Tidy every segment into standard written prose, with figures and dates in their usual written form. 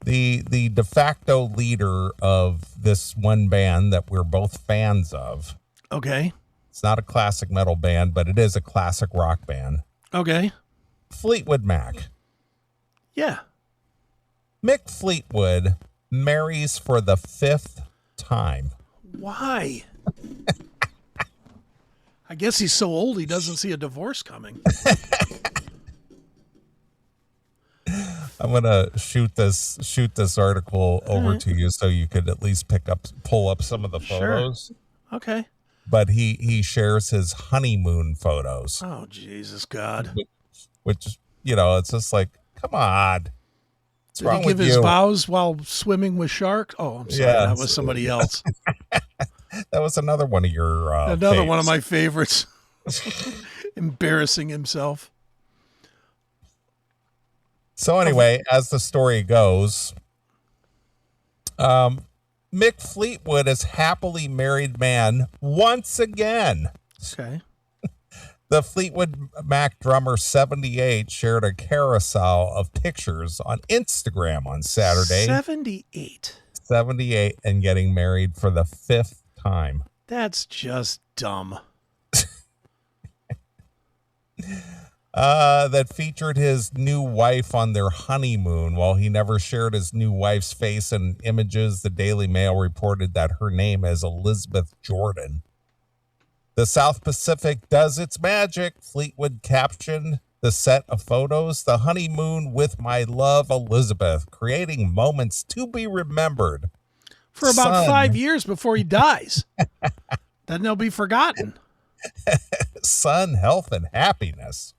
the de facto leader of this one band that we're both fans of. Okay. It's not a classic metal band, but it is a classic rock band. Okay. Fleetwood Mac. Yeah. Mick Fleetwood marries for the 5th time. Why? I guess he's so old he doesn't see a divorce coming. I'm gonna shoot this article over to you so you could at least pull up some of the photos. Sure. Okay. But he shares his honeymoon photos. Oh, Jesus God. Which it's just like, come on. What's Did wrong he give with his you? vows while swimming with sharks? Oh, I'm sorry. Yeah. That was somebody else. That was another one of your Another faves. one of my favorites. Embarrassing himself. So anyway, as the story goes, Mick Fleetwood is happily married man once again. Okay. The Fleetwood Mac drummer 78 shared a carousel of pictures on Instagram on Saturday. 78 and getting married for the 5th time. That's just dumb. That featured his new wife on their honeymoon. While he never shared his new wife's face in images, the Daily Mail reported that her name is Elizabeth Jordan. The South Pacific does its magic, Fleetwood captioned the set of photos, the honeymoon with my love, Elizabeth, creating moments to be remembered. For about 5 years before he dies. Then they'll be forgotten. Son, health, and happiness.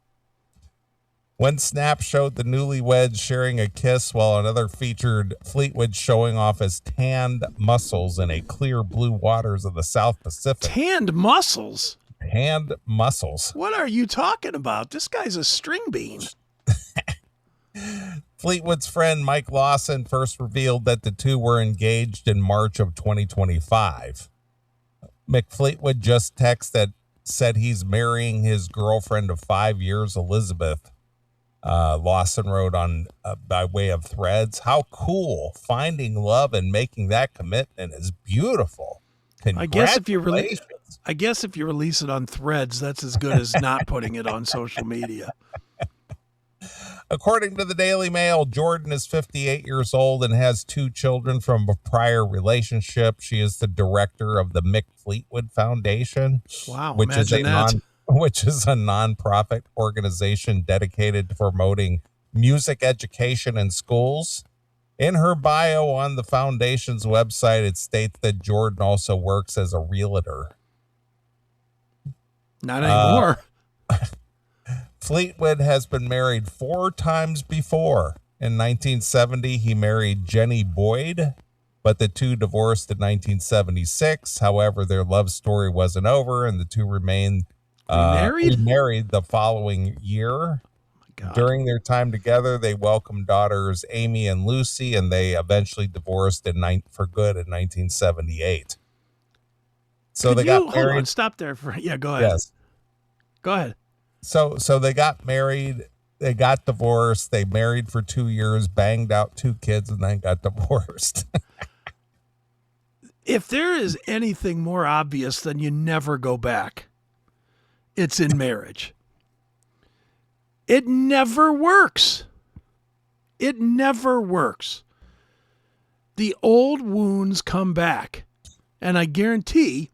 One snap showed the newlyweds sharing a kiss, while another featured Fleetwood showing off his tanned muscles in a clear blue waters of the South Pacific. Tanned muscles? Tanned muscles. What are you talking about? This guy's a string bean. Fleetwood's friend Mike Lawson first revealed that the two were engaged in March of 2025. Mick Fleetwood just said he's marrying his girlfriend of 5 years, Elizabeth. Lawson wrote on by way of threads, how cool. Finding love and making that commitment is beautiful. I guess if you release it on threads, that's as good as not putting it on social media. According to the Daily Mail, Jordan is 58 years old and has 2 children from a prior relationship. She is the director of the Mick Fleetwood Foundation. Wow, which is a nonprofit organization dedicated to promoting music education in schools. In her bio on the foundation's website, it states that Jordan also works as a realtor. Not anymore. Fleetwood has been married 4 times before. In 1970, he married Jenny Boyd, but the two divorced in 1976. However, their love story wasn't over, and the two remained remarried the following year. During their time together, they welcomed daughters Amy and Lucy, and they eventually divorced for good in 1978. So they got married. Hold on, stop there. Go ahead. Yes. Go ahead. So they got married, they got divorced, they married for 2 years, banged out 2 kids, and then got divorced. If there is anything more obvious than you never go back, it's in marriage. It never works. It never works. The old wounds come back. And I guarantee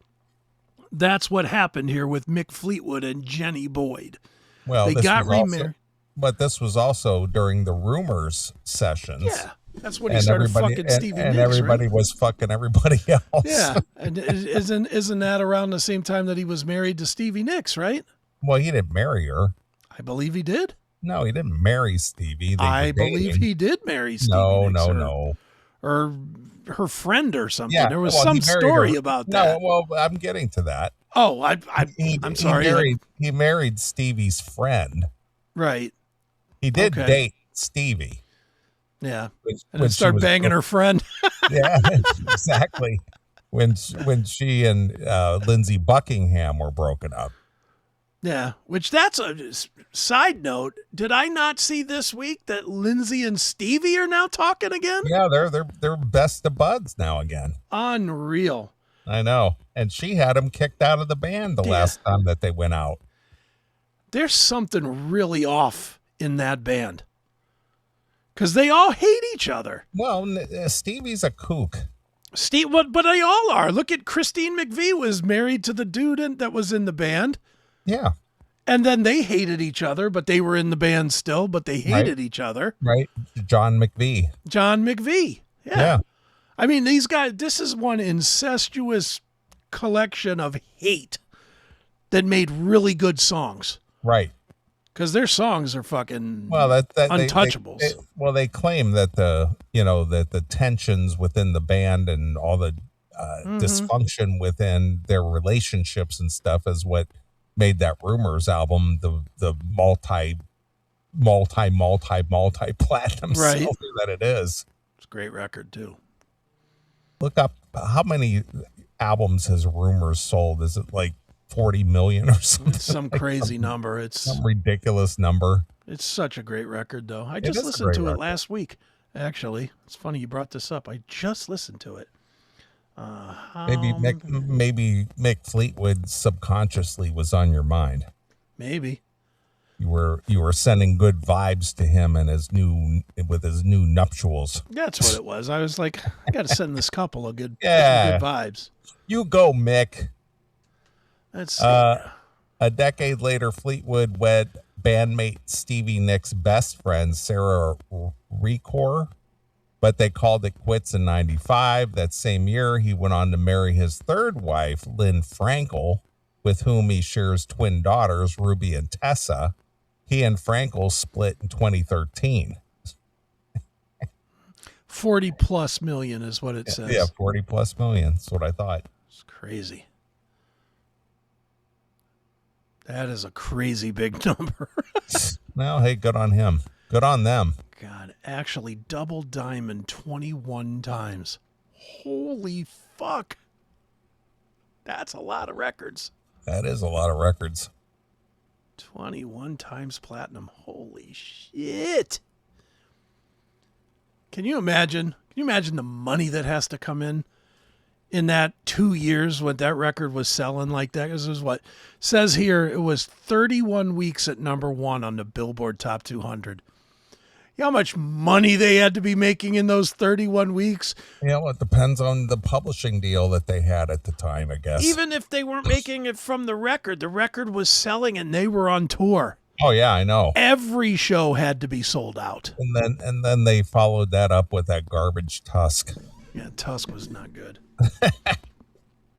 that's what happened here with Mick Fleetwood and Jenny Boyd. Well, they got remarried. But this was also during the rumors sessions. Yeah. That's when he started fucking Stevie Nicks, and everybody was fucking everybody else. Yeah. And isn't that around the same time that he was married to Stevie Nicks, right? Well, he didn't marry her. I believe he did. No, he didn't marry Stevie. I believe he did marry Stevie Nicks. No. Or her friend or something. Yeah, there was some story about that. No, well, I'm getting to that. Oh, I'm sorry. He married Stevie's friend. Right. He did date Stevie. Yeah. And then start banging her friend. Yeah, exactly. When she and Lindsey Buckingham were broken up. Yeah, which that's a side note. Did I not see this week that Lindsay and Stevie are now talking again? Yeah, they're best of buds now again. Unreal. I know. And she had him kicked out of the band the last time that they went out. There's something really off in that band. Because they all hate each other. Well, Stevie's a kook. But they all are. Look at Christine McVie was married to the dude that was in the band. Yeah. And then they hated each other, but they were in the band still, but they hated each other. Right. John McVie. Yeah. I mean, these guys, this is one incestuous collection of hate that made really good songs. Right. Because their songs are fucking untouchables. They claim that the tensions within the band and all the dysfunction within their relationships and stuff is what made that Rumors album the multi platinum seller that it is. It's a great record too. Look up how many albums has Rumors sold. Is it like 40 million or something? It's some crazy number. It's some ridiculous number. It's such a great record though. I just listened to it last week. Actually, it's funny you brought this up. I just listened to it. Maybe Mick Fleetwood subconsciously was on your mind. Maybe you were sending good vibes to him and his new nuptials. That's what it was. I was like, I got to send this couple a good vibes. You go, Mick. Let's see. A decade later, Fleetwood wed bandmate Stevie Nicks' best friend Sarah Recor. But they called it quits in 95. That same year, he went on to marry his third wife, Lynn Frankel, with whom he shares twin daughters, Ruby and Tessa. He and Frankel split in 2013. 40+ million is what it says. Yeah, 40+ million. That's what I thought. It's crazy. That is a crazy big number. Well, hey, good on him. Good on them. God, actually double diamond 21 times. Holy fuck. That's a lot of records. That is a lot of records. 21 times platinum. Holy shit. Can you imagine the money that has to come in that 2 years when that record was selling like that? This is what says here. It was 31 weeks at number 1 on the Billboard Top 200. You know how much money they had to be making in those 31 weeks? Yeah, well, it depends on the publishing deal that they had at the time, I guess. Even if they weren't making it from the record was selling and they were on tour. Oh, yeah, I know. Every show had to be sold out. And then they followed that up with that garbage Tusk. Yeah, Tusk was not good.